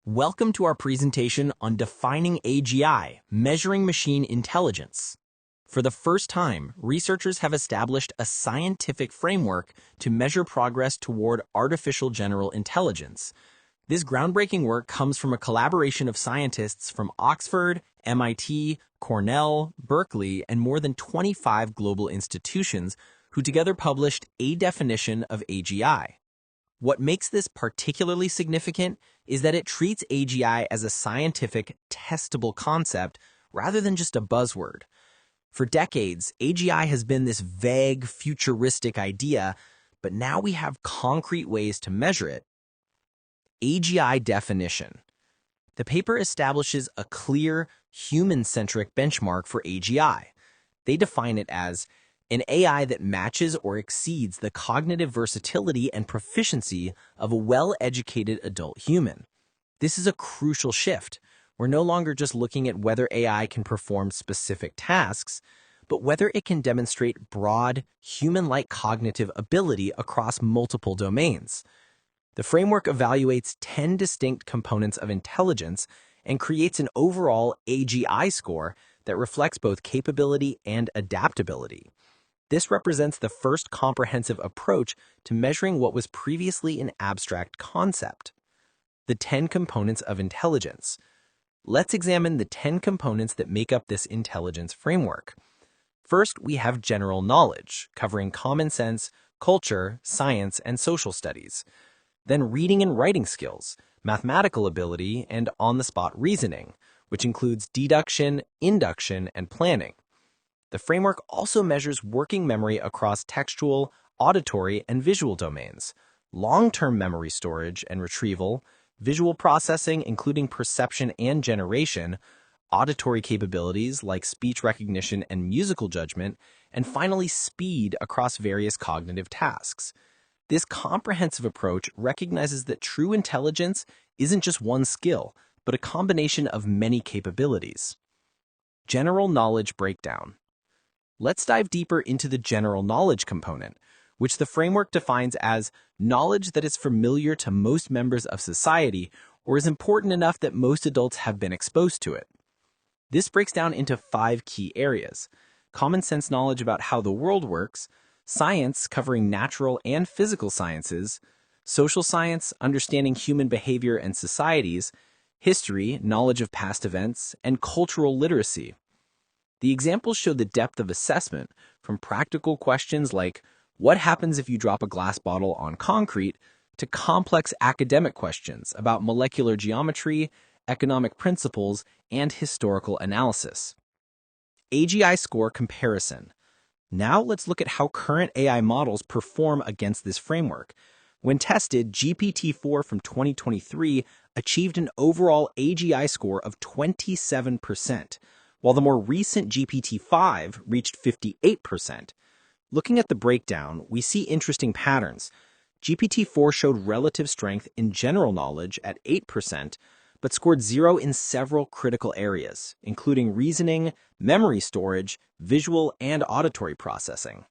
Welcome to our presentation on defining AGI, measuring machine intelligence. For the first time, researchers have established a scientific framework to measure progress toward artificial general intelligence. This groundbreaking work comes from a collaboration of scientists from Oxford, MIT, Cornell, Berkeley, and more than 25 global institutions who together published a definition of AGI. What makes this particularly significant is that it treats AGI as a scientific, testable concept rather than just a buzzword. For decades, AGI has been this vague, futuristic idea, but now we have concrete ways to measure it. AGI definition. The paper establishes a clear, human-centric benchmark for AGI. They define it as an AI that matches or exceeds the cognitive versatility and proficiency of a well-educated adult human. This is a crucial shift. We're no longer just looking at whether AI can perform specific tasks, but whether it can demonstrate broad, human-like cognitive ability across multiple domains. The framework evaluates 10 distinct components of intelligence and creates an overall AGI score that reflects both capability and adaptability. This represents the first comprehensive approach to measuring what was previously an abstract concept. The 10 components of intelligence. Let's examine the 10 components that make up this intelligence framework. First, we have general knowledge, covering common sense, culture, science, and social studies. Then reading and writing skills, mathematical ability, and on-the-spot reasoning, which includes deduction, induction, and planning. The framework also measures working memory across textual, auditory, and visual domains, long-term memory storage and retrieval, visual processing including perception and generation, auditory capabilities like speech recognition and musical judgment, and finally speed across various cognitive tasks. This comprehensive approach recognizes that true intelligence isn't just one skill, but a combination of many capabilities. General knowledge breakdown. Let's dive deeper into the general knowledge component, which the framework defines as knowledge that is familiar to most members of society or is important enough that most adults have been exposed to it. This breaks down into 5 key areas: common sense knowledge about how the world works, science covering natural and physical sciences, social science understanding human behavior and societies, history, knowledge of past events, and cultural literacy. The examples show the depth of assessment, from practical questions like, what happens if you drop a glass bottle on concrete, to complex academic questions about molecular geometry, economic principles, and historical analysis. AGI score comparison. Now let's look at how current AI models perform against this framework. When tested, GPT-4 from 2023 achieved an overall AGI score of 27%. While the more recent GPT-5 reached 58%. Looking at the breakdown, we see interesting patterns. GPT-4 showed relative strength in general knowledge at 8%, but scored 0 in several critical areas, including reasoning, memory storage, visual, and auditory processing.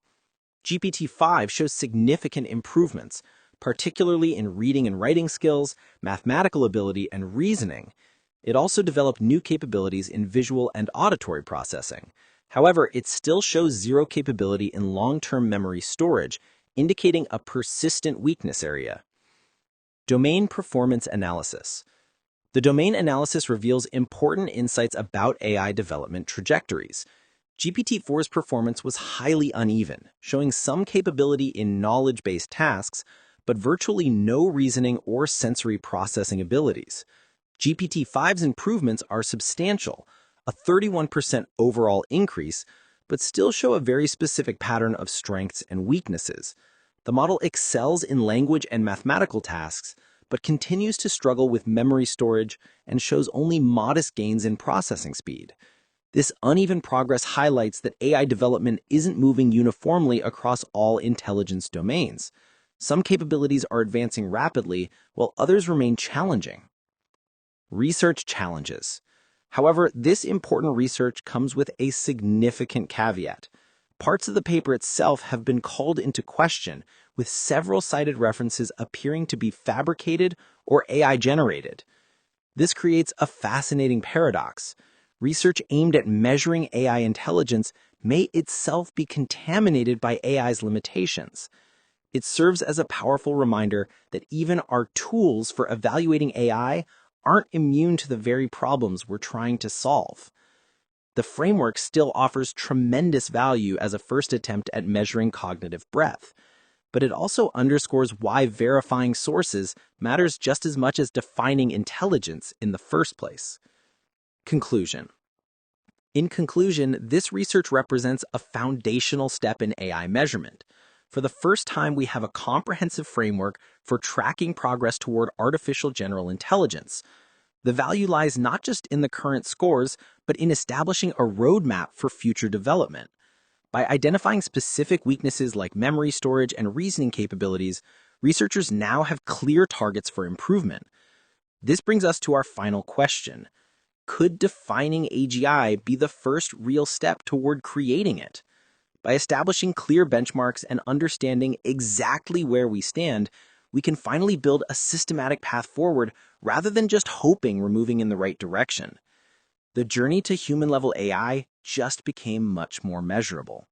GPT-5 shows significant improvements, particularly in reading and writing skills, mathematical ability, and reasoning. It also developed new capabilities in visual and auditory processing. However, it still shows 0 capability in long-term memory storage, indicating a persistent weakness area. Domain performance analysis. The domain analysis reveals important insights about AI development trajectories. GPT-4's performance was highly uneven, showing some capability in knowledge-based tasks, but virtually no reasoning or sensory processing abilities. GPT-5's improvements are substantial, a 31% overall increase, but still show a very specific pattern of strengths and weaknesses. The model excels in language and mathematical tasks, but continues to struggle with memory storage and shows only modest gains in processing speed. This uneven progress highlights that AI development isn't moving uniformly across all intelligence domains. Some capabilities are advancing rapidly, while others remain challenging. Research challenges. However, this important research comes with a significant caveat. Parts of the paper itself have been called into question, with several cited references appearing to be fabricated or AI-generated. This creates a fascinating paradox. Research aimed at measuring AI intelligence may itself be contaminated by AI's limitations. It serves as a powerful reminder that even our tools for evaluating AI aren't immune to the very problems we're trying to solve. The framework still offers tremendous value as a first attempt at measuring cognitive breadth, but it also underscores why verifying sources matters just as much as defining intelligence in the first place. Conclusion. In conclusion, this research represents a foundational step in AI measurement. For the first time, we have a comprehensive framework for tracking progress toward artificial general intelligence. The value lies not just in the current scores, but in establishing a roadmap for future development. By identifying specific weaknesses like memory storage and reasoning capabilities, researchers now have clear targets for improvement. This brings us to our final question. Could defining AGI be the first real step toward creating it? By establishing clear benchmarks and understanding exactly where we stand, we can finally build a systematic path forward rather than just hoping we're moving in the right direction. The journey to human-level AI just became much more measurable.